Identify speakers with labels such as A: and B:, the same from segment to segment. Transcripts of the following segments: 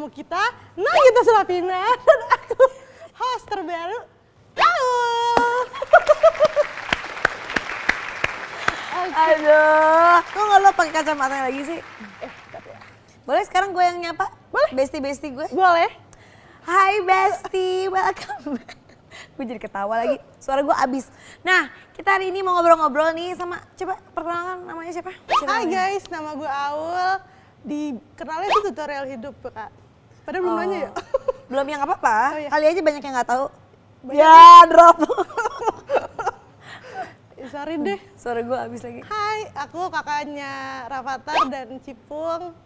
A: tamu kita, Nagita Slavina, dan aku host terbaru, Aul.
B: Aduh, kok nggak lo pakai kacamata lagi sih? Boleh sekarang gue yang nyapa?
A: Boleh.
B: Bestie gue?
A: Boleh.
B: Hai Bestie, welcome back. Gue jadi ketawa lagi, suara gue abis. Nah, kita hari ini mau ngobrol-ngobrol nih sama, coba perkenalan namanya siapa?
A: Hai guys, nama gue Aul. Dikenalnya sih tutorial hidup, Kak. Padahal belum nanya ya.
B: Belum, yang apa-apa,
A: Oh, iya.
B: kali aja banyak yang nggak tahu.
A: Banyak
B: Ya, drop.
A: Sorry deh.
B: Suara gue abis lagi.
A: Hai, aku kakaknya Rafathar dan Cipung.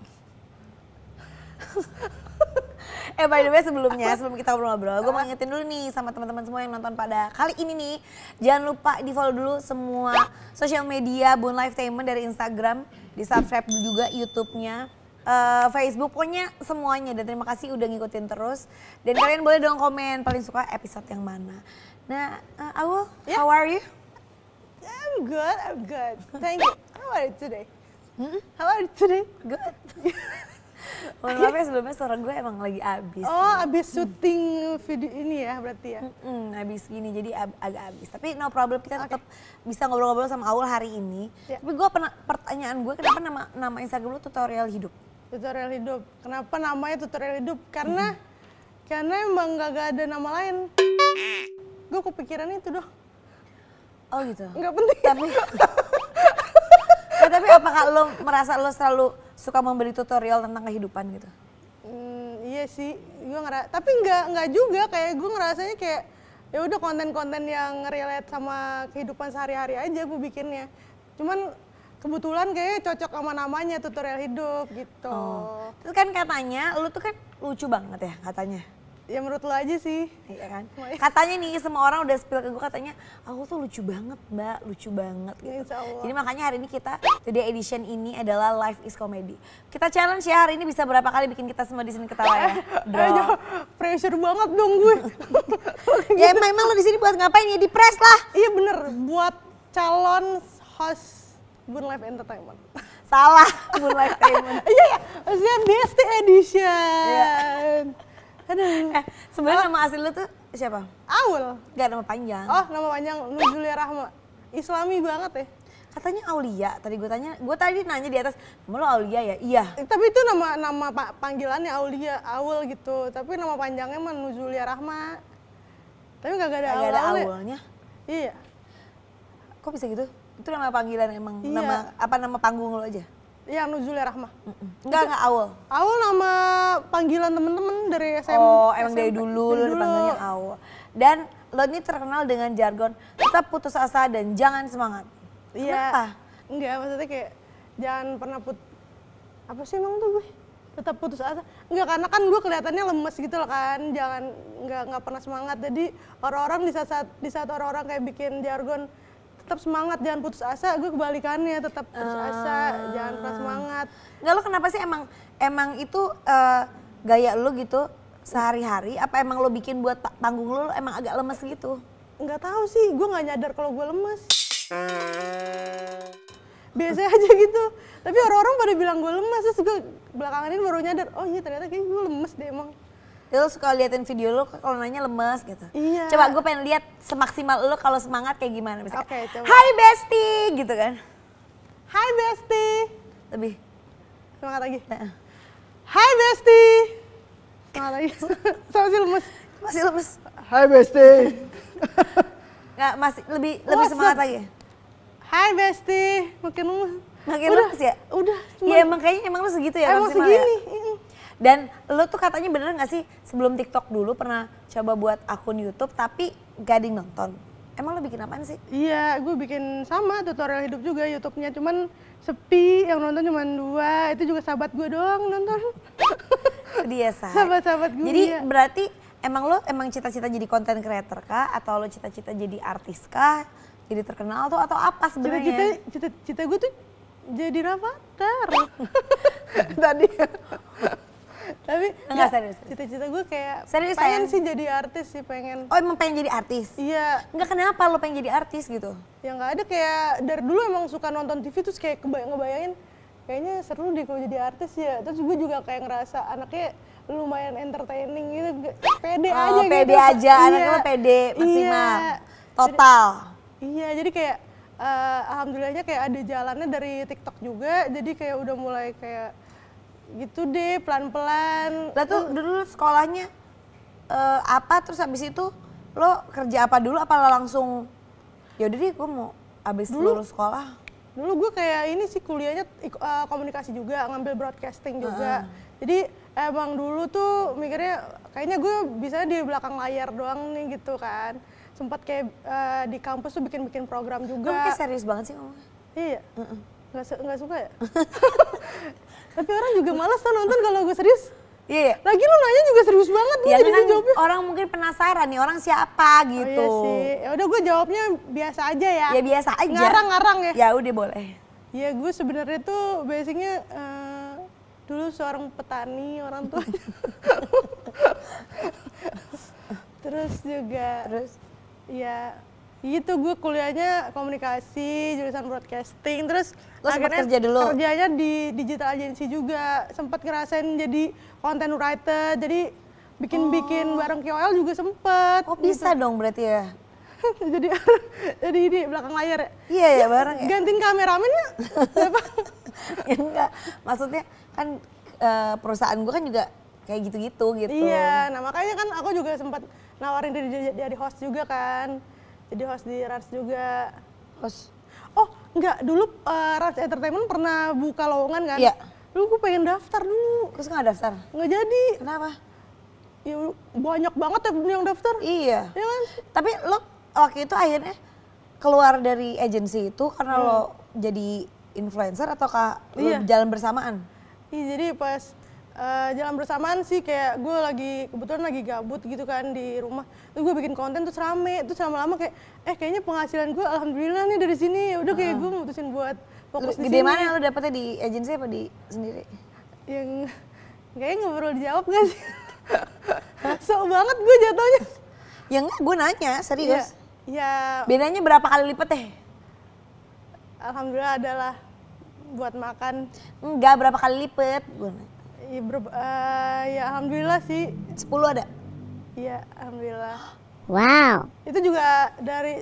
B: By the way sebelum kita ngobrol-ngobrol, gue mau ngingetin dulu nih sama teman-teman semua yang nonton pada kali ini nih. Jangan lupa di follow dulu semua sosial media Bun Lifetainment dari Instagram, di subscribe juga YouTube-nya, Facebook, pokoknya semuanya. Dan terima kasih udah ngikutin terus. Dan kalian boleh dong komen paling suka episode yang mana. Nah, Aul, how are you?
A: I'm good. Thank you. How are you today? How are you today?
B: Good. Mohon maaf ya sebelumnya suara gue emang lagi abis.
A: Oh, abis syuting video ini ya berarti ya?
B: Abis gini jadi agak abis. Tapi no problem, kita tetap bisa ngobrol-ngobrol sama Aul hari ini.
A: Ya.
B: Tapi gue pertanyaan gue kenapa nama Instagram lu tutorial hidup?
A: Tutorial hidup. Kenapa namanya tutorial hidup? Karena emang gak ada nama lain. Gue kepikiran itu doh.
B: Oh gitu?
A: Nggak penting.
B: Tapi apakah lo merasa lo selalu suka memberi tutorial tentang kehidupan gitu?
A: Iya sih, tapi nggak juga, kayak gue ngerasanya kayak ya udah konten-konten yang relate sama kehidupan sehari-hari aja gue bikinnya. Cuman kebetulan kayak cocok sama namanya tutorial hidup gitu.
B: Oh. Terus kan katanya lo tuh kan lucu banget ya katanya.
A: Ya menurut lo aja sih.
B: Iya kan? Katanya nih semua orang udah spill ke gue katanya, aku tuh lucu banget mbak, lucu banget gitu.
A: Insya Allah.
B: Jadi makanya hari ini kita, Today Edition ini adalah Life is Comedy. Kita challenge ya hari ini bisa berapa kali bikin kita semua di sini ketawa ya.
A: Pressure banget dong gue.
B: Ya emang lo di sini buat ngapain ya, di press lah.
A: Iya bener, buat calon host Bun Life Entertainment.
B: Salah, Bun Lifetainment.
A: Iya ya, maksudnya Bestie Edition.
B: Iya.
A: Aduh.
B: Sebenarnya nama asli lu tuh siapa?
A: Aul.
B: Gak nama panjang.
A: Oh, nama panjang Nuzulia Rahma. Islami banget ya.
B: Katanya Aulia. Tadi gue tadi nanya di atas, nama lu Aulia ya? Iya.
A: Tapi itu nama panggilannya Aulia, Aul gitu. Tapi nama panjangnya mah Nuzulia Rahma. Tapi gak ada
B: Gak ada
A: Aul.
B: awalnya.
A: Iya.
B: Kok bisa gitu? Itu nama panggilan emang?
A: Iya.
B: Nama panggung lo aja?
A: Iya, Nuzulia Rahma.
B: Enggak Aul.
A: Aul nama panggilan temen-temen dari SMP.
B: Oh, emang dari dulu lo dipanggilnya Aul. Dan lo ini terkenal dengan jargon tetap putus asa dan jangan semangat.
A: Iya.
B: Kenapa?
A: Enggak, maksudnya kayak jangan pernah apa sih emang tuh gue? Tetap putus asa. Enggak, karena kan gue kelihatannya lemes gitu loh kan. Enggak pernah semangat. Jadi orang-orang di saat orang-orang kayak bikin jargon tetap semangat, jangan putus asa, gue kebalikannya, tetap putus asa, jangan pernah semangat.
B: Enggak, lo kenapa sih emang itu gaya lo gitu sehari-hari? Apa emang lo bikin buat panggung lo emang agak lemes gitu?
A: Nggak tahu sih, gue nggak nyadar kalau gue lemes. Biasa aja gitu. Tapi orang-orang pada bilang gue lemes, terus gue belakangan ini baru nyadar, oh iya ternyata kayak gue lemes deh emang.
B: Ya, lo suka liatin video lo kalau nanya lemes gitu.
A: Iya.
B: Coba gue pengen lihat semaksimal lo kalau semangat kayak gimana. Misalkan,
A: Oke, coba.
B: Hai Bestie gitu kan.
A: Hai Bestie.
B: Lebih.
A: Semangat lagi. Hai Bestie. Semangat lagi. Masih lemes.
B: Masih lemes.
A: Hai Bestie.
B: Nggak, masih lebih
A: What's
B: semangat
A: up?
B: lagi.
A: Hai Bestie. Makin lemes.
B: Makin lemes ya?
A: Udah.
B: Ya emang kayaknya emang lo segitu ya
A: Emang
B: maksimal
A: segini.
B: ya? Dan lo tuh katanya bener gak sih sebelum TikTok dulu pernah coba buat akun YouTube tapi gak ada yang nonton. Emang lo bikin apaan sih?
A: Iya, gue bikin sama tutorial hidup juga YouTube-nya, cuman sepi, yang nonton cuma 2, itu juga sahabat gue doang nonton.
B: Sedih ya, Say.
A: Sahabat-sahabat gue.
B: Jadi
A: iya.
B: berarti emang lo cita-cita jadi content creator kah? Atau lo cita-cita jadi artis kah? Jadi terkenal tuh atau apa sebenarnya?
A: Cita-cita gue tuh jadi Rafathar. Tadi. Tapi
B: Enggak, serius.
A: cita-cita gue kayak
B: Serius,
A: pengen
B: sayang?
A: sih jadi artis sih, pengen.
B: Oh emang pengen jadi artis?
A: Iya,
B: Enggak, kenapa lo pengen jadi artis gitu?
A: yang nggak ada kayak dari dulu emang suka nonton TV terus kayak ngebayangin kayaknya seru deh kalau jadi artis ya. Terus gue juga kayak ngerasa anaknya lumayan entertaining gitu, pede aja gitu.
B: Pede aja, anaknya lo pede maksimal, total.
A: Iya, jadi kayak alhamdulillahnya kayak ada jalannya dari TikTok juga, jadi kayak udah mulai kayak gitu deh, pelan-pelan.
B: Lah tuh dulu sekolahnya apa, terus habis itu lo kerja apa dulu, apa lo langsung yaudah deh gue mau abis lulus sekolah?
A: Dulu gue kayak ini sih kuliahnya komunikasi juga, ngambil broadcasting juga. Jadi emang dulu tuh mikirnya kayaknya gue bisa di belakang layar doang nih gitu kan. Sempat kayak di kampus tuh bikin program juga.
B: Kamu kayak serius banget sih ngomongnya.
A: Iya. Nggak suka ya? Tapi orang juga malas tuh nonton kalau gue serius.
B: Iya.
A: Lagi lu nanya juga serius banget gue
B: Ya
A: jadi
B: kan
A: jawabnya.
B: orang mungkin penasaran nih orang siapa gitu.
A: Oh iya sih. Ya udah gue jawabnya biasa aja ya.
B: Ya biasa aja.
A: Ngarang-ngarang ya.
B: Ya udah boleh.
A: Ya gue sebenarnya tuh basicnya dulu seorang petani orang tuanya. Terus juga ya gitu, gue kuliahnya komunikasi, jurusan broadcasting, terus
B: lo sempat kerja dulu?
A: Kerjanya di digital agency juga, sempat ngerasain jadi content writer, jadi bikin bareng KOL juga sempet.
B: Oh bisa dong berarti ya?
A: jadi ini belakang layar ya?
B: Iya ya bareng ya?
A: Gantiin kameramen ya? Siapa?
B: Ya enggak, maksudnya kan perusahaan gue kan juga kayak gitu-gitu gitu.
A: Iya, nah makanya kan aku juga sempat nawarin diri jadi host juga kan. Jadi host di Rans juga.
B: Host?
A: Oh enggak, dulu Rans Entertainment pernah buka lowongan kan?
B: Iya.
A: Dulu gue pengen daftar dulu.
B: Terus nggak daftar?
A: Nggak jadi.
B: Kenapa?
A: Ya banyak banget yang daftar.
B: Iya.
A: Ya kan?
B: Tapi lo waktu itu akhirnya keluar dari agensi itu karena lo jadi influencer ataukah lo jalan bersamaan?
A: Iya, jadi pas jalan bersamaan sih kayak gue kebetulan lagi gabut gitu kan di rumah. Terus gue bikin konten terus rame, terus lama-lama kayak kayaknya penghasilan gue alhamdulillah nih dari sini. Ya udah kayak gue mutusin buat fokus di sini.
B: Gede mana lo dapetnya, di agensi apa di sendiri?
A: Yang kayaknya nggak perlu dijawab gak sih? Sok banget gue jatuhnya.
B: Ya enggak, gue nanya serius.
A: Ya.
B: Bedanya berapa kali lipat deh?
A: Alhamdulillah adalah buat makan.
B: Enggak, berapa kali lipat?
A: Ya alhamdulillah sih.
B: 10 ada?
A: Iya, alhamdulillah.
B: Wow.
A: Itu juga dari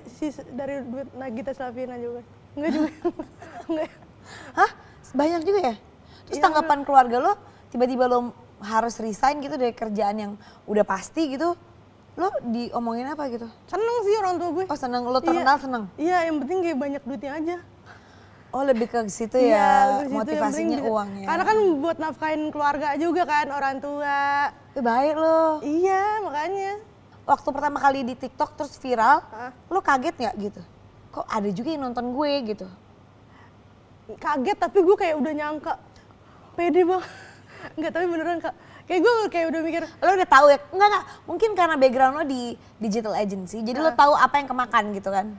A: duit Nagita Slavina juga. Enggak juga. Enggak.
B: Hah? Banyak juga ya? Terus tanggapan keluarga lo, tiba-tiba lo harus resign gitu dari kerjaan yang udah pasti gitu, lo diomongin apa gitu?
A: Seneng sih orang tua gue.
B: Oh seneng, lo terkenal seneng?
A: Iya, yang penting kayak banyak duitnya aja.
B: Oh lebih ke situ ya, motivasinya uangnya.
A: Karena kan buat nafkahin keluarga juga kan, orang tua.
B: Baik lo.
A: Iya, makanya.
B: Waktu pertama kali di TikTok terus viral, lo kaget nggak gitu? Kok ada juga yang nonton gue gitu?
A: Kaget, tapi gue kayak udah nyangka. Pede banget. Enggak, tapi beneran Kak. Kayak gue kayak udah mikir.
B: Lo udah tahu ya? Enggak. Mungkin karena background lo di digital agency, jadi lo tahu apa yang kemakan gitu kan?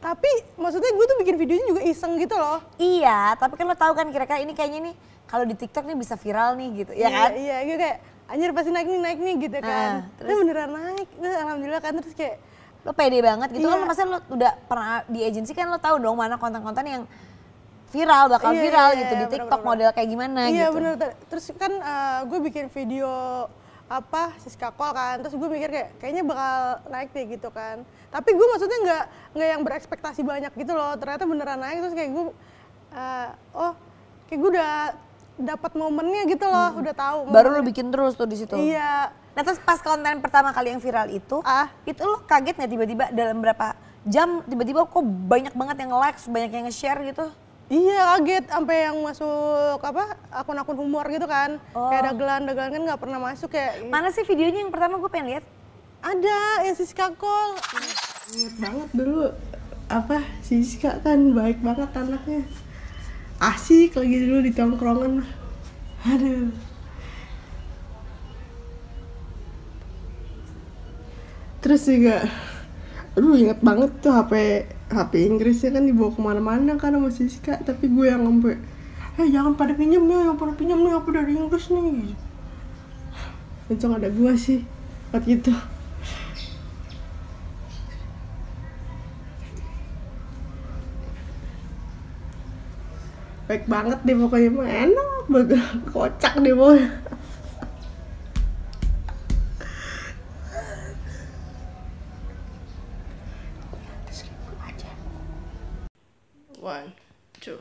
A: Tapi maksudnya gue tuh bikin videonya juga iseng gitu loh.
B: Iya, tapi kan lo tahu kan kira-kira ini kayaknya nih kalau di TikTok nih bisa viral nih gitu, ya kan?
A: Iya, gue kayak anjir pasti naik nih gitu kan. Terus beneran naik, alhamdulillah kan. Terus kayak
B: lo pede banget gitu kan, masa lo udah pernah di agensi kan lo tahu dong mana konten-konten yang viral, bakal viral gitu di TikTok, model kayak gimana gitu.
A: Iya bener, terus kan gue bikin video Siska Call kan, terus gue mikir kayaknya bakal naik deh gitu kan. Tapi gue maksudnya nggak yang berekspektasi banyak gitu loh, ternyata beneran naik. Terus kayak gue, kayak gue udah dapat momennya gitu loh, udah tahu.
B: Baru lo bikin terus tuh di situ.
A: Iya.
B: Nah terus pas konten pertama kali yang viral itu lo kaget nggak tiba-tiba dalam berapa jam tiba-tiba kok banyak banget yang likes, banyak yang nge-share gitu?
A: Iya kaget, sampai yang masuk akun-akun humor gitu kan. Kayak dagelan kan nggak pernah masuk kayak.
B: Mana sih videonya yang pertama gue pengen lihat?
A: Ada yang Siska Call. Ingat banget dulu Siska kan baik banget anaknya. Asik lagi dulu di tongkrongan. Aduh. Terus juga, inget banget tuh HP Inggrisnya kan dibawa kemana-mana kan sama Siska, tapi gue yang sampai, jangan pada pinjam ya, yang pada pinjam nih HP dari Inggris nih. Untung ada gue sih waktu itu. Baik banget deh pokoknya, enak banget, kocak deh pokoknya. One, two,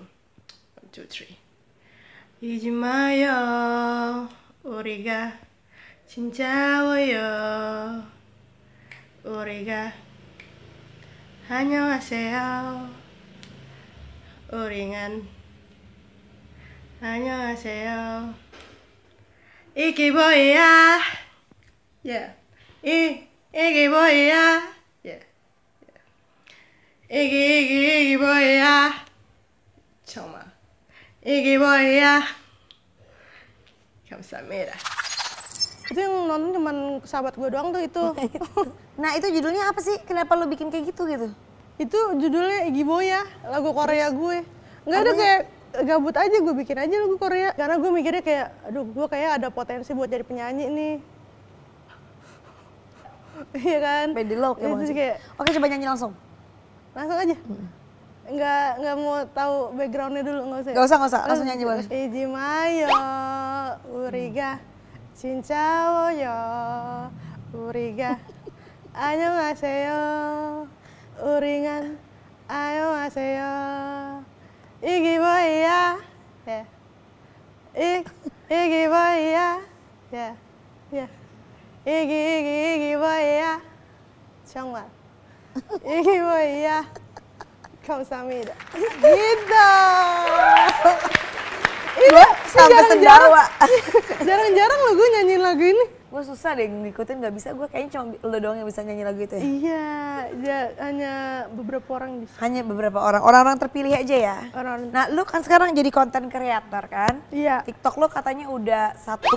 A: three. 이지마요 우리가 진짜워요 우리가 안녕하세요 우리는 안녕하세요 이게 뭐야 yeah 이게 뭐야 yeah 이게 뭐야 정말 이게 뭐야 감사합니다 itu yang nonton cuman sahabat gue doang tuh itu.
B: Nah itu judulnya apa sih? Kenapa lo bikin kayak gitu gitu?
A: Itu judulnya Iggy Boya, lagu Korea gue. Nggak ada kayak gabut aja gue bikin aja lagu Korea. Karena gue mikirnya kayak, aduh gue kayak ada potensi buat jadi penyanyi nih. Iya kan?
B: Pede lo kayak
A: kayak,
B: oke coba nyanyi langsung.
A: Langsung aja. Nggak mau tahu backgroundnya dulu, nggak usah.
B: Nggak usah, langsung nyanyi boleh.
A: Ijimayo, uriga, cincawoyo, uriga, annyeonghaseyo, uringan, annyeonghaseyo, Iggy Boya, ya, Iggy Boya, ya, Iggy Boya, 정말, Iggy Boya. 감사합니다. Gitu.
B: Gue sampai sendawa.
A: Jarang-jarang lo gue nyanyiin lagu ini.
B: Gue susah deh ngikutin, nggak bisa. Gue kayaknya cuma lo doang yang bisa nyanyi lagu itu ya.
A: Iya, hanya beberapa orang bisa.
B: Hanya beberapa orang, orang-orang terpilih aja ya.
A: Orang.
B: Nah, lu kan sekarang jadi content creator kan?
A: Iya.
B: TikTok lu katanya udah 1,1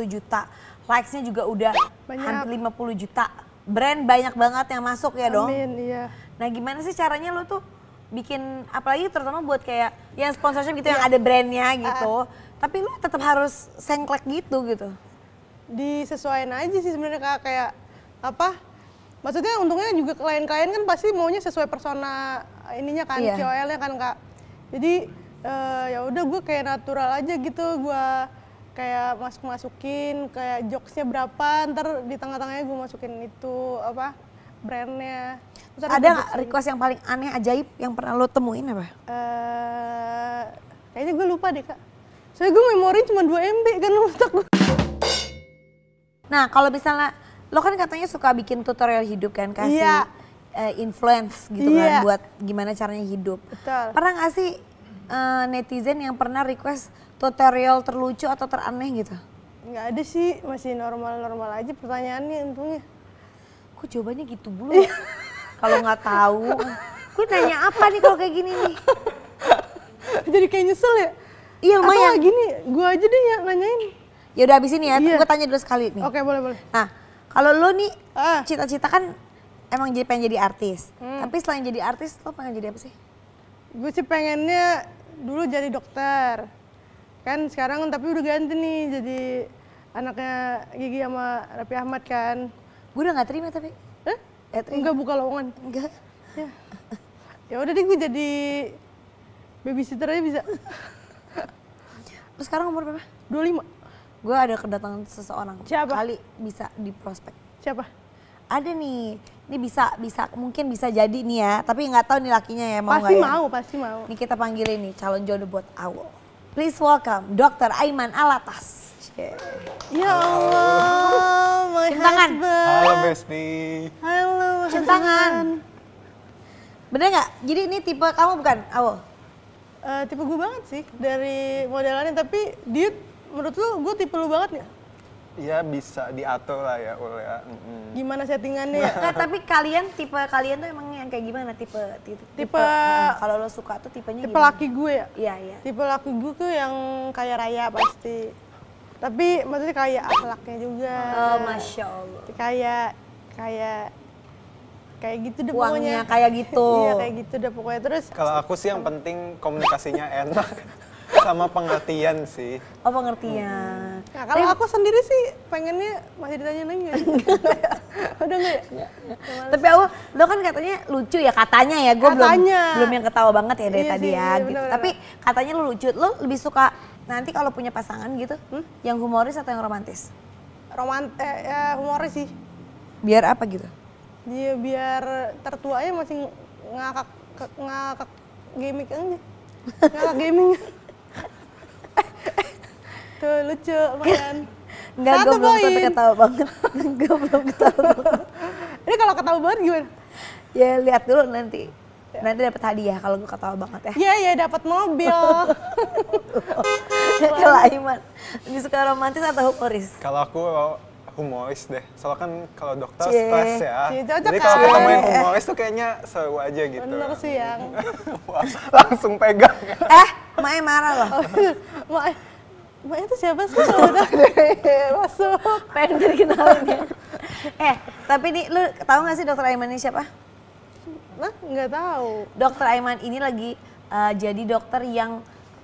B: juta. Likes-nya juga udah hampir 50 juta. Brand banyak banget yang masuk ya dong?
A: Amin, iya.
B: Nah, gimana sih caranya lu tuh bikin, apalagi terutama buat kayak yang sponsorship gitu yang ada brandnya gitu. Tapi lu tetap harus sengklek gitu.
A: Disesuaikan aja sih sebenarnya Kak, kayak apa? Maksudnya untungnya juga klien-klien kan pasti maunya sesuai persona ininya kan, KOL-nya kan Kak. Jadi ya udah gue kayak natural aja gitu, gue kayak masukin kayak jokesnya berapa, ntar di tengah-tengahnya gue masukin itu apa brandnya.
B: Ada nggak request yang paling aneh ajaib yang pernah lo temuin apa?
A: Kayaknya gue lupa deh Kak. Soalnya gue memori cuma 2 MB kan otak gue.
B: Nah kalau misalnya lo kan katanya suka bikin tutorial hidup kan, kasih influence gitu kan buat gimana caranya hidup.
A: Betul.
B: Pernah nggak sih netizen yang pernah request tutorial terlucu atau teraneh gitu?
A: Nggak ada sih, masih normal-normal aja pertanyaannya untungnya.
B: Kok jawabannya gitu dulu ya? Kalau nggak tahu, gue nanya apa nih kalau kayak gini nih?
A: Jadi kayak nyesel ya?
B: Iya lumayan.
A: Atau gini, gue aja deh yang nanyain.
B: Ya udah abis ini ya, gue tanya dulu sekali nih.
A: Oke, boleh.
B: Nah, kalau lo nih cita-cita kan emang pengen jadi artis. Tapi selain jadi artis, lo pengen jadi apa sih?
A: Gue sih pengennya dulu jadi dokter. Kan sekarang tapi udah ganti nih jadi anaknya Gigi sama Raffi Ahmad kan.
B: Gue udah gak terima tapi.
A: Enggak buka lowongan.
B: Enggak.
A: Ya udah deh gue jadi babysitter aja bisa.
B: Lu sekarang umur berapa?
A: 25.
B: Gue ada kedatangan seseorang.
A: Siapa?
B: Kali bisa di prospek.
A: Siapa?
B: Ada nih. Ini bisa mungkin bisa jadi nih ya. Tapi nggak tahu nih lakinya ya mau nggak ya?
A: Pasti mau.
B: Nih kita panggilin nih calon jodoh buat Awul. Please welcome Dr. Aiman Alatas.
A: Ya Allah, my
B: cium tangan.
C: Halo Besti.
A: Halo.
B: Cium tangan. Bener nggak? Jadi ini tipe kamu bukan, Awul?
A: Tipe gue banget sih dari modelannya, tapi dia menurut lu gue tipe lu banget nggak?
C: Ya bisa diatur lah ya Ul ya.
A: Gimana settingannya ya?
B: Nah, tapi tipe kalian tuh emang yang kayak gimana? Tipe kalau lo suka tuh tipenya
A: tipe
B: gimana?
A: laki gue ya?
B: Iya.
A: Tipe laki gue tuh yang kaya raya pasti. Tapi maksudnya kaya akhlaknya juga.
B: Oh, Masya Allah.
A: Kayak gitu deh
B: uangnya
A: pokoknya.
B: kayak gitu.
A: Iya kayak gitu deh pokoknya. Terus
C: Kalau aku sih yang penting komunikasinya enak sama pengertian sih.
B: Oh, pengertian.
A: nah, kalau aku sendiri sih pengennya masih ditanya lagi nggak? Udah nggak ya?
B: Tapi aku, lo kan katanya lucu ya katanya ya. Gue belum yang ketawa banget ya dari tadi ya. Gitu.
A: Bener.
B: Tapi katanya lo lucu. Lo lebih suka nanti kalau punya pasangan gitu, yang humoris atau yang romantis?
A: Humoris sih.
B: Biar apa gitu?
A: Dia biar tertuanya masih gimmick aja. Ngakak gaming. Tuh lucu lumayan.
B: Enggak, gue belum sampai ketawa banget. Gue belum ketawa.
A: Ini kalau ketawa banget gimana?
B: Ya lihat dulu nanti. Nanti dapat hadiah kalau gue ketawa banget ya.
A: Iya ya dapat mobil.
B: Kalau Aiman, lebih suka romantis atau humoris?
C: Kalau aku humoris deh, soalnya kan kalau dokter
B: Cie.
C: stres ya.
A: Cie, cocok
C: Jadi kalau
A: kan?
C: ketemu yang humoris tuh kayaknya seru aja gitu.
A: Bener sih yang.
C: Wah, langsung pegang.
B: Mae marah loh.
A: Mak itu siapa sih? Udah masuk.
B: Pengen dikenalin ya. Tapi nih lu tahu nggak sih dokter Aiman ini siapa?
A: Nah, nggak tahu.
B: Dokter Aiman ini lagi jadi dokter yang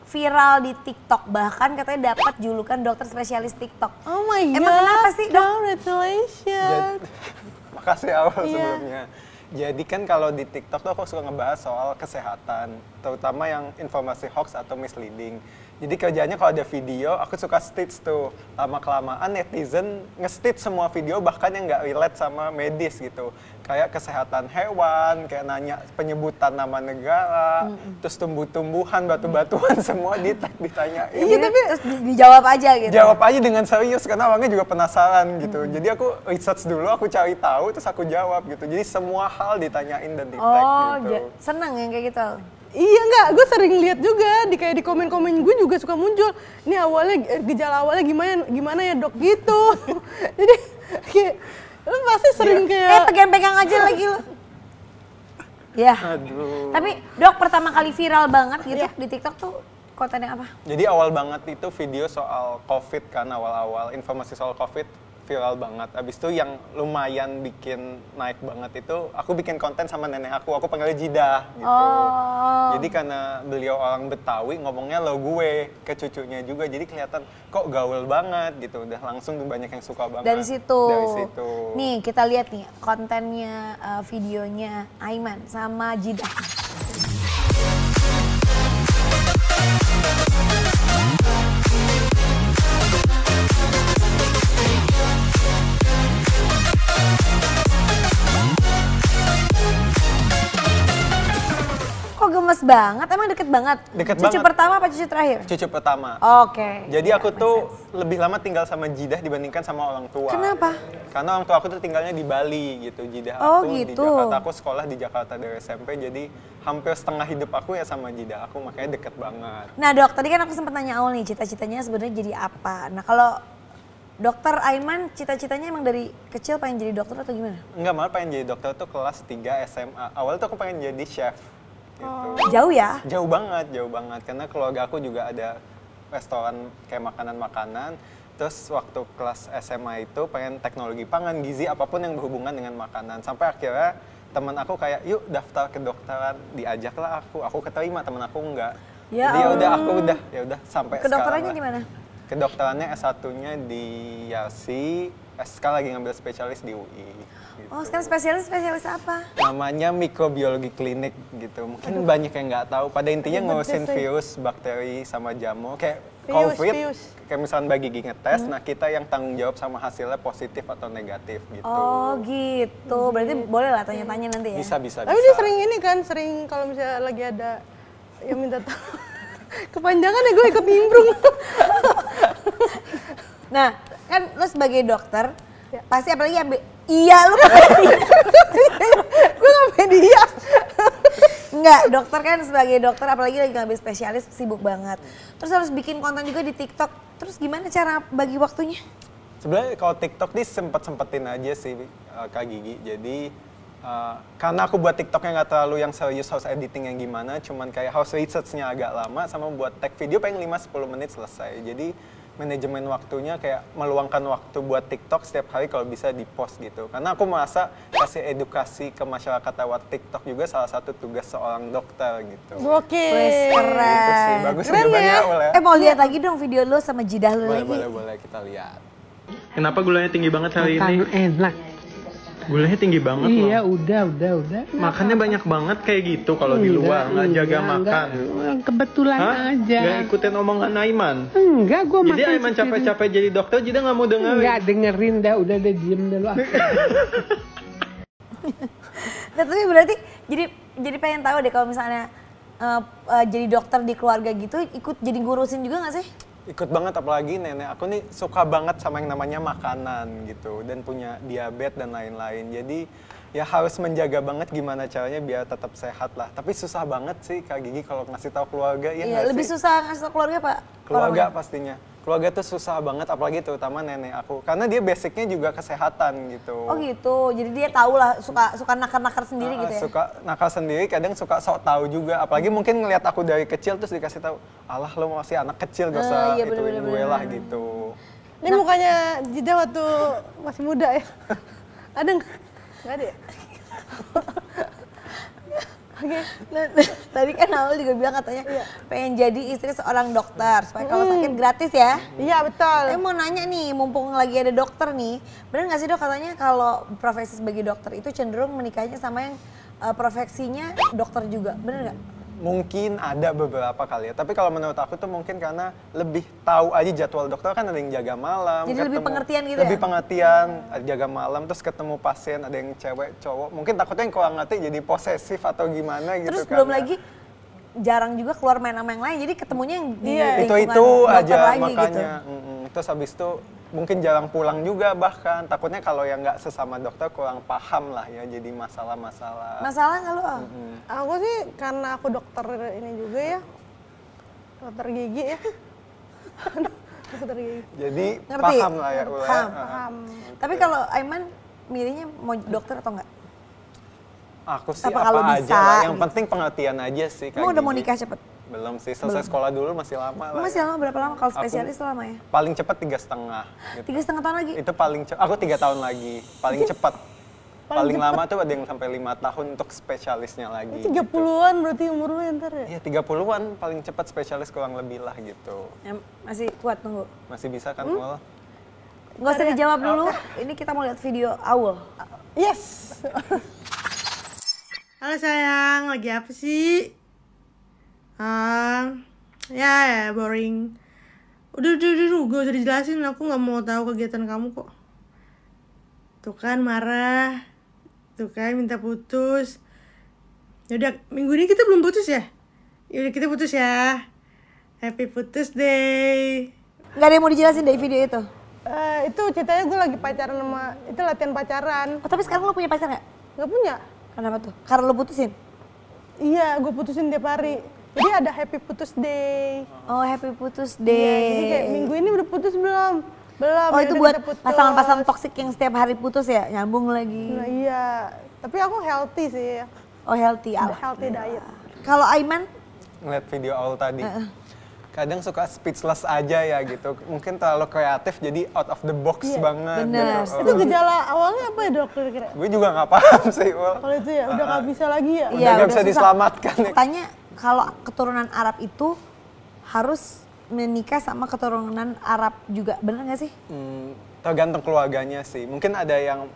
B: viral di TikTok, bahkan katanya dapat julukan dokter spesialis TikTok.
A: Oh my god.
B: Emang kenapa sih, Dok?
A: Congratulations.
C: Makasih awal
A: Iya.
C: sebelumnya. Jadi kan kalau di TikTok tuh aku suka ngebahas soal kesehatan, terutama yang informasi hoax atau misleading. Jadi kerjanya kalau ada video, aku suka stitch tuh. Lama-kelamaan netizen nge-stitch semua video bahkan yang nggak relate sama medis gitu. Kayak kesehatan hewan, kayak nanya penyebutan nama negara, terus tumbuh-tumbuhan, batu-batuan semua ditanyain.
B: Iya, tapi terus dijawab aja gitu.
C: Jawab aja dengan serius karena orangnya juga penasaran gitu. Jadi aku research dulu, aku cari tahu, terus aku jawab gitu. Jadi semua hal ditanyain dan di-tag gitu.
B: Seneng yang kayak gitu.
A: Iya enggak, gue sering lihat juga kayak di komen-komen gue juga suka muncul. Ini awalnya gejala awalnya gimana ya dok gitu. Jadi kayak lu pasti sering kayak
B: Pegang-pegang aja lagi lu. Ya.
C: Aduh.
B: Tapi dok pertama kali viral banget gitu di TikTok tuh kontennya apa?
C: Jadi awal banget itu video soal COVID kan, awal-awal informasi soal COVID viral banget. Abis itu yang lumayan bikin naik banget itu, aku bikin konten sama nenek aku panggilnya Jidah gitu. Jadi karena beliau orang Betawi, ngomongnya lo gue ke cucunya juga, jadi kelihatan kok gaul banget gitu. Udah langsung banyak yang suka banget.
B: Dari situ. Nih kita lihat nih kontennya, videonya Aiman sama Jidah. Kok gemes banget? Emang deket banget?
C: Deket
B: cucu
C: banget.
B: pertama apa cucu terakhir?
C: Cucu pertama.
B: Oke.
C: Jadi aku tuh lebih lama tinggal sama Jidah dibandingkan sama orang tua.
B: Kenapa?
C: Karena orang tua aku tuh tinggalnya di Bali gitu. Jidah
B: Oh,
C: aku
B: gitu.
C: di Jakarta, aku sekolah di Jakarta dari SMP. Jadi hampir setengah hidup aku ya sama Jidah aku, makanya deket banget.
B: Nah dok, tadi kan aku sempat nanya awal nih cita-citanya sebenarnya jadi apa. Nah kalau dokter Aiman cita-citanya emang dari kecil pengen jadi dokter atau gimana?
C: Enggak, malah pengen jadi dokter tuh kelas 3 SMA. Awalnya tuh aku pengen jadi chef. Gitu.
B: Jauh ya?
C: Jauh banget. Karena keluarga aku juga ada restoran kayak makanan-makanan. Terus waktu kelas SMA itu pengen teknologi pangan, gizi, apapun yang berhubungan dengan makanan. Sampai akhirnya teman aku kayak, yuk daftar ke dokteran, diajaklah aku keterima, teman aku enggak.
B: Ya
C: Jadi
B: Allah.
C: aku udah sampai
B: Kedokterannya
C: sekarang
B: di mana?
C: Kedokterannya S1-nya di Yarsi, sekarang lagi ngambil spesialis di UI. Gitu.
B: Oh sekarang spesialis apa?
C: Namanya mikrobiologi klinik gitu. Mungkin banyak yang nggak tahu. Pada intinya ngurusin virus, bakteri, sama jamur. Kayak COVID, kayak misalnya bagi gigi ngetes, nah kita yang tanggung jawab sama hasilnya positif atau negatif gitu.
B: Oh gitu, berarti boleh lah tanya-tanya nanti ya?
C: Bisa.
A: Tapi dia sering ini kan, sering kalau misalnya lagi ada yang minta tahu. Kepanjangan ya gue ikut nimbrung.
B: Nah, kan lo sebagai dokter, pasti apalagi iya lu
A: Gue ngapain dia?
B: Enggak, dokter kan sebagai dokter apalagi lagi ngambil spesialis sibuk banget. Terus harus bikin konten juga di TikTok. Terus gimana cara bagi waktunya?
C: Sebenarnya kalau TikTok sempetin aja sih Kak Gigi. Jadi karena aku buat TikToknya nggak terlalu yang serius harus editing yang gimana, cuman kayak harus research-nya agak lama, sama buat tag video paling 5-10 menit selesai. Jadi manajemen waktunya kayak meluangkan waktu buat TikTok setiap hari kalau bisa di post gitu. Karena aku merasa kasih edukasi ke masyarakat lewat TikTok juga salah satu tugas seorang dokter gitu.
A: Oke.
B: Keren.
C: Gitu sih, bagus
A: Keren
C: jawabannya
A: ya?
C: Ul ya.
B: Mau lihat lagi dong video lo sama Jidah lo lagi.
C: Boleh kita lihat. Kenapa gulanya tinggi banget hari
D: Makan
C: ini?
D: enak.
C: Gulanya tinggi banget
D: Iya,
C: loh.
D: udah.
C: Makannya banyak banget kayak gitu kalau di luar, nggak jaga makan.
D: Kebetulan aja.
C: Nggak ikutin omongan Aiman?
D: Enggak, gue makan
C: Jadi Aiman
D: sendiri.
C: capek-capek jadi dokter, jadi nggak mau dengerin?
D: Enggak dengerin dah, udah diem dulu.
B: Nah, tapi berarti jadi pengen tahu deh kalau misalnya jadi dokter di keluarga gitu ikut jadi ngurusin juga nggak sih?
C: Ikut banget, apalagi nenek aku nih suka banget sama yang namanya makanan gitu dan punya diabetes dan lain-lain. Jadi ya harus menjaga banget gimana caranya biar tetap sehat lah. Tapi susah banget sih Kak Gigi kalau ngasih tahu keluarga ya
B: Iya,
C: nggak
B: lebih
C: sih?
B: susah ngasih tau keluarga Pak?
C: Keluarga pastinya. Keluarga tuh susah banget, apalagi terutama nenek aku. Karena dia basicnya juga kesehatan gitu.
B: Oh gitu, jadi dia tahu lah suka nakar-nakar sendiri gitu ya?
C: Suka nakal sendiri, kadang suka sok tahu juga. Apalagi mungkin ngelihat aku dari kecil terus dikasih tahu, alah lo masih anak kecil gak usah
B: iya,
C: ituin
B: bener-bener.
C: gue lah gitu.
A: Ini mukanya Jida waktu masih muda ya. Ada nggak? Nggak ada ya? Oke.
B: Nah, tadi kan Aul juga bilang katanya pengen jadi istri seorang dokter supaya kalau sakit gratis ya.
A: Iya betul.
B: Saya mau nanya nih, mumpung lagi ada dokter nih, bener nggak sih dok katanya kalau profesi sebagai dokter itu cenderung menikahnya sama yang profesinya dokter juga, bener nggak?
C: Mungkin ada beberapa kali ya, tapi kalau menurut aku tuh mungkin karena lebih tahu aja jadwal dokter, kan ada yang jaga malam.
B: Jadi lebih pengertian gitu
C: lebih
B: ya?
C: pengertian, ada jaga malam, terus ketemu pasien, ada yang cewek, cowok. Mungkin takutnya yang kurang ngerti jadi posesif atau gimana gitu.
B: Terus
C: kan
B: belum
C: ya.
B: lagi jarang juga keluar main sama yang lain, jadi ketemunya yang di
A: Iya.
B: lingkungan
C: Itu
B: dokter
C: aja
B: lagi
C: makanya.
B: gitu.
C: Terus habis itu mungkin jarang pulang juga, bahkan takutnya kalau yang nggak sesama dokter kurang paham lah ya, jadi masalah-masalah.
B: Masalah nggak lo? Al?
A: Aku sih karena aku dokter ini juga ya. Dokter gigi ya. Dokter gigi.
C: Jadi
B: Ngerti?
C: paham lah ya Ula.
B: Paham.
A: Paham.
B: Tapi kalau Aiman milihnya mau dokter atau enggak?
C: Aku sih
B: Apa
C: apa,
B: kalau
C: aja
B: bisa,
C: lah, yang
B: gitu.
C: penting pengertian aja sih. Kak
B: Emang udah mau
C: Gigi.
B: nikah cepet?
C: Belum sih, selesai sekolah dulu masih lama lah.
B: Masih
C: ya.
B: lama berapa lama? Kalau
C: Aku
B: spesialis tuh lama ya?
C: Paling cepat 3,5 gitu.
B: 3,5 tahun lagi?
C: Itu paling cepat, aku 3 tahun lagi, paling cepat. Paling lama tuh ada yang sampai 5 tahun untuk spesialisnya lagi.
A: 30-an berarti umur lu ya ntar ya?
C: Iya 30-an paling cepat spesialis kurang lebih lah gitu.
B: Masih kuat tunggu.
C: Masih bisa kan Ul?
B: Nggak usah dijawab dulu, ini kita mau lihat video Aul.
A: Yes. Halo sayang, lagi apa sih? Ya boring. Udah, gak usah dijelasin, aku nggak mau tahu kegiatan kamu kok. Tuh kan marah, tuh kan minta putus. Yaudah, minggu ini kita belum putus ya? Yaudah kita putus ya. Happy putus day.
B: Nggak ada yang mau dijelasin dari video itu?
A: Itu ceritanya gue lagi pacaran sama, itu latihan pacaran.
B: Oh, tapi sekarang lo punya pacar nggak?
A: Nggak punya?
B: Kenapa tuh? Karena lo putusin?
A: Iya, gue putusin tiap hari. Jadi ada happy putus day.
B: Oh, happy putus
A: Iya,
B: day.
A: jadi kayak minggu ini udah putus belum? Belum.
B: Oh,
A: ya
B: itu
A: udah
B: buat
A: kita putus.
B: pasangan-pasangan toksik yang setiap hari putus ya? Nyambung lagi.
A: Nah, iya, tapi aku healthy sih.
B: Oh, healthy.
A: Healthy diet.
B: Kalau Aiman?
C: Ngeliat video Aul tadi. Kadang suka speechless aja ya gitu. Mungkin terlalu kreatif jadi out of the box banget.
B: bener.
C: Gitu.
A: Itu gejala awalnya apa ya dok kira-kira?
C: Gue juga nggak paham sih Ul.
A: Kalau itu ya udah nggak bisa lagi ya.
C: Udah nggak bisa
B: susah.
C: diselamatkan ya.
B: Katanya kalau keturunan Arab itu harus menikah sama keturunan Arab juga, bener nggak sih?
C: Tergantung keluarganya sih. Mungkin ada yang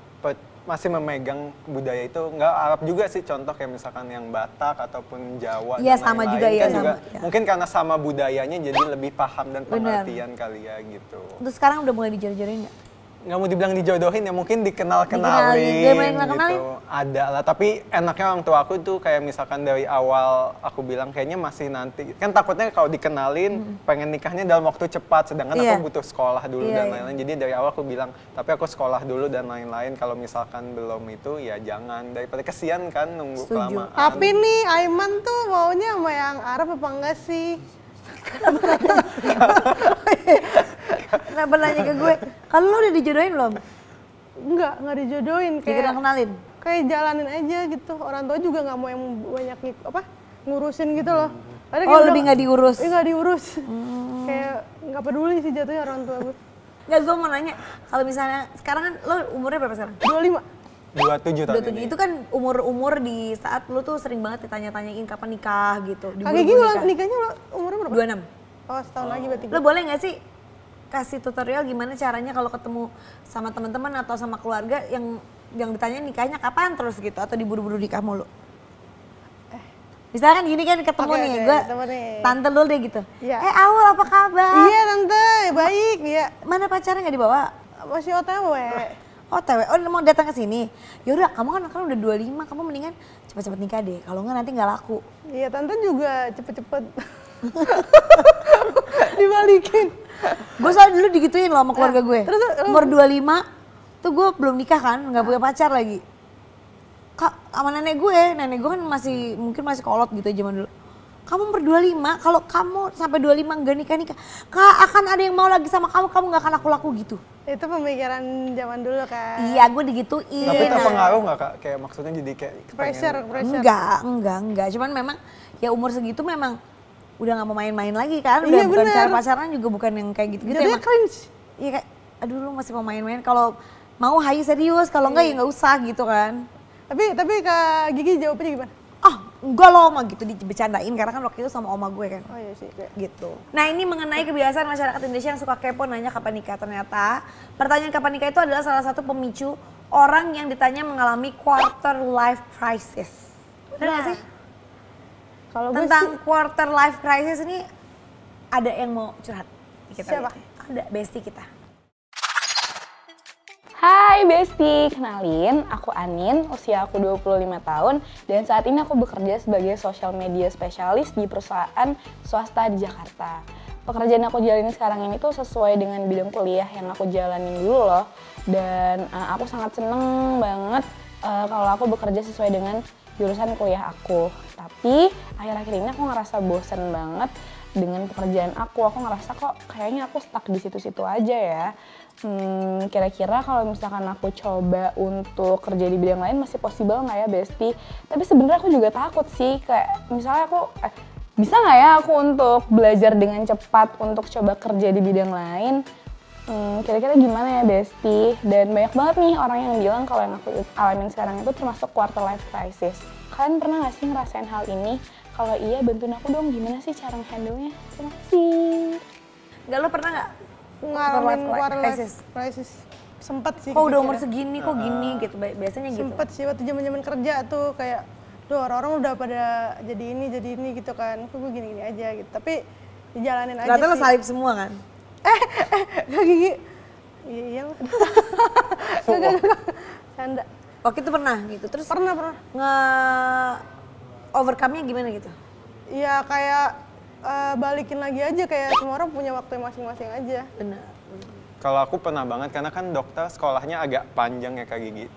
C: masih memegang budaya itu, nggak Arab juga sih, contoh kayak misalkan yang Batak ataupun Jawa.
B: Iya,
C: dan
B: sama
C: lain-lain.
B: juga, iya,
C: Kan
B: sama,
C: juga
B: ya.
C: mungkin karena sama budayanya jadi lebih paham dan
B: Bener.
C: pengertian kali ya gitu.
B: Terus sekarang udah mulai dijodoh-jodohin nggak?
C: Nggak mau dibilang dijodohin ya, mungkin
B: Dikenalin,
C: dikenal-kenalin
B: dia mulai
C: gitu.
B: kenalin?
C: Ada lah, tapi enaknya orang tua aku tuh kayak misalkan dari awal aku bilang kayaknya masih nanti. Kan takutnya kalau dikenalin pengen nikahnya dalam waktu cepat, sedangkan
B: Iya.
C: aku butuh sekolah dulu
B: Iya,
C: dan
B: iya.
C: lain-lain. Jadi dari awal aku bilang, tapi aku sekolah dulu dan lain-lain. Kalau misalkan belum itu ya jangan, daripada kesian kan nunggu
B: Setuju.
C: kelamaan.
A: Tapi nih Aiman tuh maunya sama yang Arab apa enggak sih?
B: Kenapa nanya ke gue? Kalau lo udah dijodohin belum?
A: Enggak dijodohin
B: Dikenal kenalin?
A: kayak jalanin aja gitu. Orang tua juga nggak mau yang banyak ngurusin gitu loh. Padahal
B: Oh,
A: kayak
B: lebih nggak diurus?
A: Iya nggak diurus. Kayak nggak peduli sih jatuhnya orang tua gue.
B: Nggak, gue mau nanya, kalau misalnya sekarang kan lo umurnya berapa sekarang?
A: 25.
C: 27 tahun
B: 27,
C: ini.
B: itu kan umur-umur di saat lo tuh sering banget ditanya-tanyain kapan nikah gitu.
A: Kak Gigi ulang nikahnya umurnya berapa?
B: 26.
A: Oh setahun lagi berarti.
B: Lo boleh nggak sih kasih tutorial gimana caranya kalau ketemu sama teman-teman atau sama keluarga yang ditanya nikahnya kapan terus gitu atau diburu-buru nikah mulu? Misalkan gini kan ketemu
A: Oke,
B: nih,
A: oke,
B: gue
A: ketemu nih.
B: tante dulu deh gitu.
A: Iya.
B: Aul apa kabar?
A: Iya tante, baik ya.
B: Mana pacarnya nggak dibawa?
A: Masih OTW.
B: OTW, oh mau datang ke sini. Yaudah, kamu kan udah 25, kamu mendingan cepet-cepet nikah deh. Kalau enggak nanti nggak laku.
A: Iya, tante juga cepet-cepet dibalikin.
B: Gue soalnya dulu digituin loh sama keluarga gue.
A: Terus,
B: Umur 25 tuh gue belum nikah kan, nggak punya pacar lagi. Kak, sama nenek gue kan mungkin masih kolot gitu zaman dulu. Kamu umur 25, kalau kamu sampai 25 nggak nikah, Kak akan ada yang mau lagi sama kamu nggak akan laku gitu.
A: Itu pemikiran zaman dulu kan.
B: Iya, gue digituin.
C: Tapi terpengaruh nggak Kak? Kayak maksudnya jadi kayak
A: Pressure.
B: Enggak. Cuman memang ya umur segitu memang udah nggak mau main-main lagi kan. Udah
A: Iya,
B: bukan
A: bener.
B: cara pacaran juga bukan yang kayak gitu-gitu.
A: Jadinya
B: Emang
A: cringe.
B: iya kayak, aduh lu masih mau main-main. Kalau mau hayu serius, kalau enggak ya nggak usah gitu kan.
A: Tapi Kak Gigi jawabnya gimana?
B: Enggak loh oma gitu dibecandain karena kan waktu itu sama oma gue kan.
A: Oh iya sih.
B: Gitu. Nah ini mengenai kebiasaan masyarakat Indonesia yang suka kepo nanya kapan nikah. Ternyata pertanyaan kapan nikah itu adalah salah satu pemicu orang yang ditanya mengalami quarter life crisis. Benar nggak sih?
A: Kalau gue
B: Tentang
A: sih,
B: quarter life crisis ini ada yang mau curhat. Kita
A: Siapa?
B: lihat. Ada bestie kita.
E: Hai Besti, kenalin aku Anin, usia aku 25 tahun dan saat ini aku bekerja sebagai social media spesialis di perusahaan swasta di Jakarta. Pekerjaan yang aku jalanin sekarang ini tuh sesuai dengan bidang kuliah yang aku jalanin dulu loh. Dan aku sangat seneng banget kalau aku bekerja sesuai dengan jurusan kuliah aku. Tapi akhir-akhir ini aku ngerasa bosen banget dengan pekerjaan aku ngerasa kok kayaknya aku stuck di situ-situ aja ya. Kira-kira kalau misalkan aku coba untuk kerja di bidang lain masih possible nggak ya Besti? Tapi sebenarnya aku juga takut sih, kayak misalnya aku bisa nggak ya aku untuk belajar dengan cepat untuk coba kerja di bidang lain? Kira-kira gimana ya Besti? Dan banyak banget nih orang yang bilang kalau yang aku alamin sekarang itu termasuk quarter life crisis. Kalian pernah nggak sih ngerasain hal ini? Kalau iya, bantuin aku dong gimana sih cara nge-handle-nya? Terima kasih.
B: Enggak, lo pernah nggak
A: ngalamin
B: quarter life
A: crisis. Sempet sih.
B: kok udah umur
A: kepikiran.
B: segini kok gini gitu biasanya gitu.
A: Sempet sih waktu zaman kerja tuh kayak, duh orang-orang udah pada jadi ini gitu kan. Kok gue gini-gini aja gitu. Tapi dijalanin aja
B: Ternyata lo
A: sih.
B: salib semua kan?
A: Kak Gigi. Iya lah. Gak. Canda.
B: Waktu itu pernah gitu, terus
A: Pernah.
B: overcome-nya gimana gitu?
A: Ya kayak balikin lagi aja, kayak semua orang punya waktu masing-masing aja.
B: Benar.
C: Kalau aku pernah banget karena kan dokter sekolahnya agak panjang ya Kak Gigi.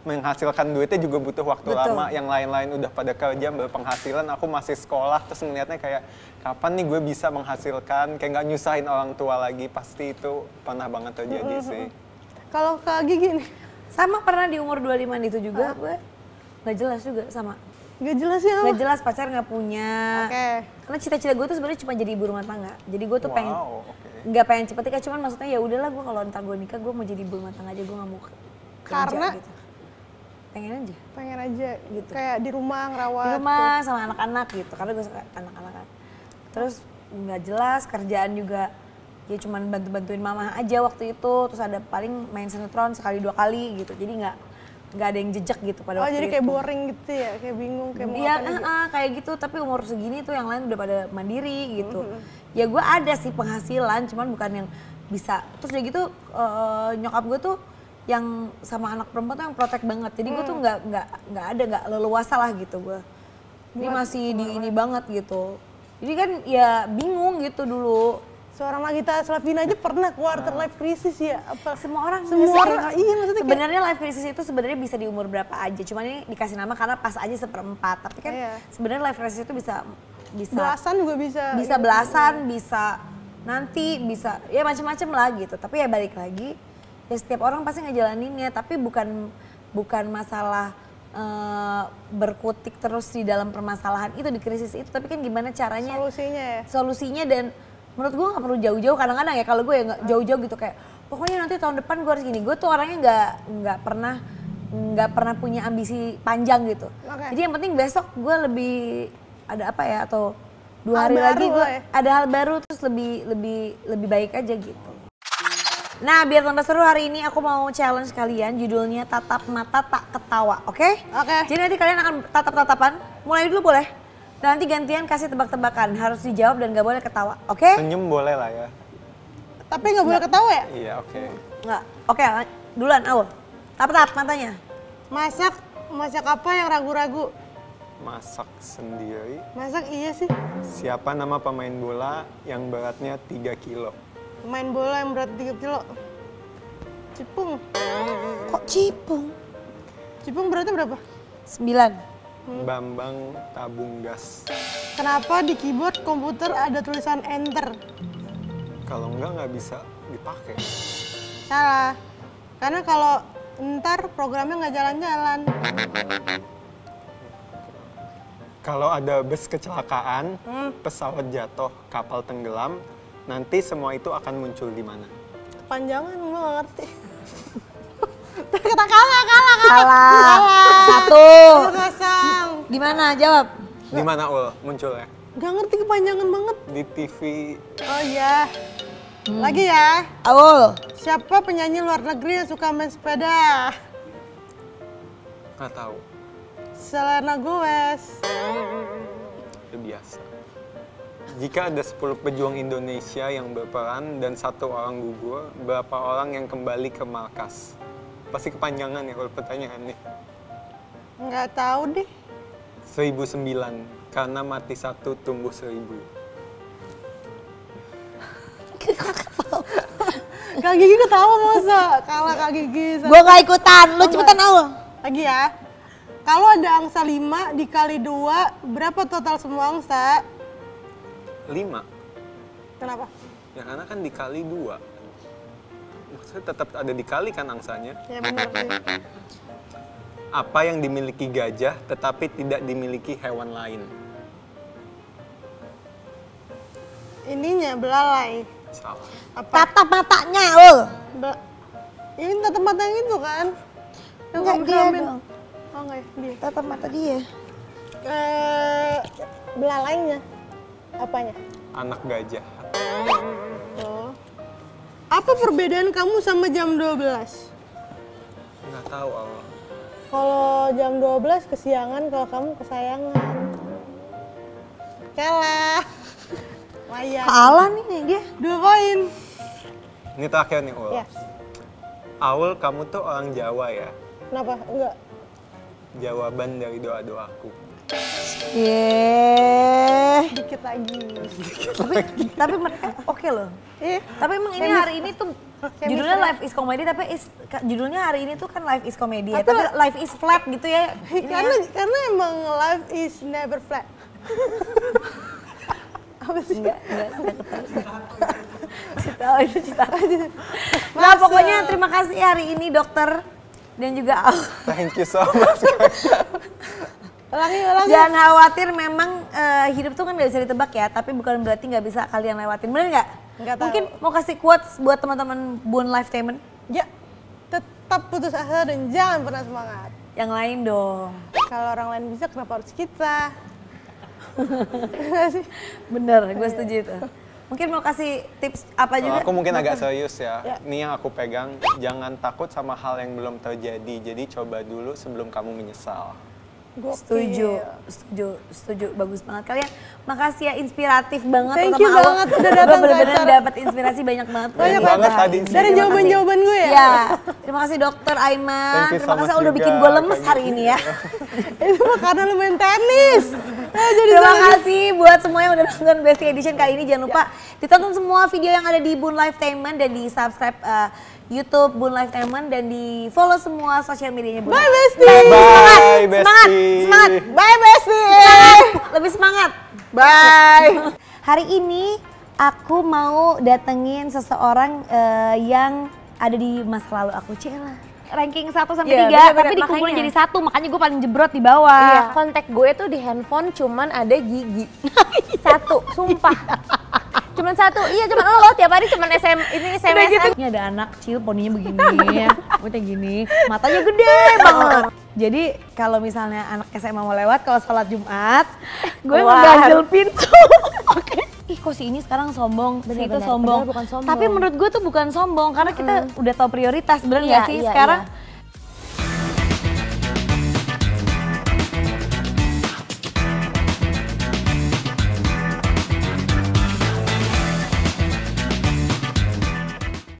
C: Menghasilkan duitnya juga butuh waktu
B: Betul.
C: lama. Yang lain-lain udah pada kerja berpenghasilan, aku masih sekolah terus ngeliatnya kayak kapan nih gue bisa menghasilkan, kayak nggak nyusahin orang tua lagi. Pasti itu pernah banget terjadi sih.
A: Kalau Kak Gigi nih,
B: Sama pernah di umur 25 itu juga gue nggak jelas juga sama.
A: gak jelas ya apa?
B: Nggak jelas, pacar nggak punya.
A: Oke.
B: Karena cita-cita gue tuh sebenarnya cuma jadi ibu rumah tangga. Jadi gue tuh pengen
C: Wow, oke.
B: nggak pengen cepet nikah, cuman maksudnya ya udahlah gue kalau ntar gue nikah gue mau jadi ibu rumah tangga aja, gue nggak mau kerja
A: Karena?
B: gitu. Pengen aja
A: Pengen aja
B: Gitu.
A: kayak di rumah ngerawat.
B: di rumah sama anak-anak gitu, karena gue suka anak-anak kan. Terus nggak jelas, kerjaan juga ya cuman bantu-bantuin mama aja waktu itu, terus ada paling main sinetron sekali 2 kali gitu, jadi nggak ada yang jejak gitu pada
A: Oh
B: waktu
A: jadi
B: itu.
A: kayak boring gitu ya, kayak bingung kayak mau
B: Iya,
A: ngapain aja.
B: kayak gitu, tapi umur segini tuh yang lain udah pada mandiri gitu. Ya gue ada sih penghasilan, cuman bukan yang bisa. Terus udah gitu nyokap gue tuh yang sama anak perempuan tuh yang protek banget. Jadi gue tuh nggak leluasa lah gitu gue. Jadi masih di ini banget gitu. Jadi kan ya bingung gitu dulu.
A: Seorang Nagita Slavina aja pernah quarter life crisis ya? Apa?
B: Semua orang
A: Semua orang, iya maksudnya kayak
B: sebenarnya life crisis itu sebenarnya bisa di umur berapa aja, cuman ini dikasih nama karena pas aja 1/4. Tapi kan
A: Iya.
B: sebenarnya life crisis itu bisa
A: belasan juga bisa.
B: bisa belasan, bisa nanti, bisa ya macam-macam lah gitu. Tapi ya balik lagi, ya setiap orang pasti ngejalaninnya, tapi bukan masalah berkutik terus di dalam permasalahan itu, di krisis itu, tapi kan gimana caranya
A: Solusinya ya?
B: solusinya. Dan menurut gue nggak perlu jauh-jauh, kadang-kadang ya kalau gue ya nggak jauh-jauh gitu kayak pokoknya nanti tahun depan gue harus gini. Gue tuh orangnya nggak pernah punya ambisi panjang gitu.
A: Oke.
B: Jadi yang penting besok gue lebih ada apa ya, atau 2
A: Hal
B: hari
A: baru
B: lagi gue
A: lah ya.
B: ada hal baru, terus lebih baik aja gitu. Nah biar tambah seru hari ini aku mau challenge kalian, judulnya tatap mata tak ketawa, oke?
A: Oke.
B: Jadi nanti kalian akan tatap-tatapan, mulai dulu boleh? Dan nanti gantian kasih tebak-tebakan, harus dijawab dan gak boleh ketawa, oke?
C: Senyum boleh lah ya.
A: Tapi nggak boleh ketawa ya?
C: Iya, oke.
B: Nggak, oke duluan Aul. Tap matanya.
A: Masak apa yang ragu-ragu?
C: Masak sendiri.
A: Masak iya sih.
C: Siapa nama pemain bola yang beratnya 3 kilo?
A: Pemain bola yang berat 3 kilo. Cipung.
B: Kok Cipung?
A: Cipung beratnya berapa?
B: 9.
C: Bambang tabung gas.
A: Kenapa di keyboard komputer ada tulisan enter?
C: Kalau nggak bisa dipakai.
A: Salah. Karena kalau ntar programnya nggak jalan-jalan.
C: Kalau ada bus kecelakaan, pesawat jatuh, kapal tenggelam, nanti semua itu akan muncul di mana?
A: Kepanjangan gue nggak ngerti. Kita kalah.
B: Salah. 1.
A: 1-0.
B: Di mana? Jawab.
C: Di mana Ul munculnya?
A: Gak ngerti kepanjangan banget.
C: Di TV.
A: Oh iya. Lagi ya.
B: Aul.
A: Siapa penyanyi luar negeri yang suka main sepeda?
C: Nggak tahu.
A: Selena Gomez.
C: Itu biasa. Jika ada 10 pejuang Indonesia yang berperan dan 1 orang gugur, berapa orang yang kembali ke markas? Pasti kepanjangan ya kalau pertanyaannya.
A: Nggak tahu deh.
C: 1009, karena mati 1 tumbuh 1000.
A: Kak Gigi ketawa masa? Kalah Kak Gigi.
B: Gue gak ikutan, lu cepetan Aul.
A: Lagi ya. Kalau ada angsa 5 dikali 2, berapa total semua angsa?
C: 5.
A: Kenapa?
C: Ya karena kan dikali 2. Maksudnya tetap ada dikali kan angsanya.
A: Ya benar sih.
C: Apa yang dimiliki gajah tetapi tidak dimiliki hewan lain?
A: Ininya belalai.
C: Salah.
A: Apa?
B: Tatap matanya Aul.
A: Ini tatap mata yang itu kan? Yang
B: Enggak,
A: kamu
B: dia
A: keramin.
B: dong.
A: Oh enggak ya, dia.
B: Tatap mata dia.
A: Belalainya. Apanya?
C: Anak gajah.
A: Oh. Apa perbedaan kamu sama jam 12?
C: Nggak tahu Allah.
A: Kalau jam 12 kesiangan, kalau kamu kesayangan. Kalah. Lumayan.
B: Kalah nih dia.
A: 2 poin.
C: Ini terakhir nih Ul.
A: Ya.
C: Aul, kamu tuh orang Jawa ya?
A: Kenapa? Enggak.
C: Jawaban dari doa-doaku.
A: Dikit lagi.
B: Tapi mereka oke loh.
A: Iya.
B: Tapi emang ini hari ini tuh judulnya Life is Comedy, tapi judulnya hari ini tuh kan Life is Comedy ya. Tapi Life is Flat gitu ya. Ini
A: Karena emang life is never flat. Apa sih?
B: enggak Cita itu cita. Nah pokoknya terima kasih hari ini dokter dan juga Al.
C: Thank you so much.
A: Ulangi.
B: Jangan khawatir, memang hidup tuh kan gak bisa ditebak ya, tapi bukan berarti gak bisa kalian lewatin, bener nggak?
A: Nggak tahu.
B: Mungkin mau kasih quotes buat teman-teman Bun Lifetainment?
A: Ya, tetap putus asa dan jangan pernah semangat.
B: Yang lain dong.
A: Kalau orang lain bisa, kenapa harus kita?
B: Bener, gue setuju itu. Mungkin mau kasih tips apa juga?
C: Aku mungkin agak serius ya.
A: Ya.
C: Ini yang aku pegang, jangan takut sama hal yang belum terjadi. Jadi coba dulu sebelum kamu menyesal.
B: Setuju, bagus banget kalian. Makasih ya, inspiratif banget.
A: Thank
B: terutama
A: you
B: Aul.
A: banget udah
B: Gue
A: datang ke
B: bener-bener
A: acara.
B: dapat inspirasi banyak banget.
A: Banyak
C: banget
A: banget
C: tadi.
A: dari
B: Terima kasih.
A: jawaban-jawaban gue ya.
B: Iya, terima kasih Dokter Aiman.
C: Thank you
B: Terima
C: so
B: kasih
C: much
B: udah bikin
C: juga,
B: gue lemes
C: Kak
B: hari
C: Gigi.
B: ini ya.
A: Itu mah karena lu main tenis.
B: Terima kasih buat semua yang udah nonton Besti Edition kali ini. Jangan lupa ditonton semua video yang ada di Bun Lifetainment dan di subscribe YouTube Bun Lifetainment dan di follow semua sosial medianya Bun.
A: Bye, Besti.
C: Bye, Besti.
B: Semangat.
A: Bye, Besti.
B: Lebih semangat.
A: Bye.
B: Hari ini aku mau datengin seseorang yang ada di masa lalu aku, Cila. Ranking 1 sampai 3,
F: Iya, bener-bener,
B: tapi dikumpulin
F: makanya.
B: jadi 1, makanya gue paling jebrot di bawah.
F: Iya, kontak gue tuh di handphone cuman ada Gigi. 1, sumpah. Cuman 1, iya cuman lo tiap hari cuman SMS.
B: Ini ada anak kecil, poninya begini ya, rambutnya gini, matanya gede banget. Jadi kalau misalnya anak SMA mau lewat, kalau sholat Jumat, gue ngeganjel pintu. Oke. Ih kok si ini sekarang sombong, si itu
F: Bener-bener,
B: sombong.
F: padahal bukan sombong.
B: Tapi menurut gue tuh bukan sombong, karena kita udah tahu prioritas, bener
F: Iya,
B: nggak sih?
F: iya,
B: Sekarang
F: iya.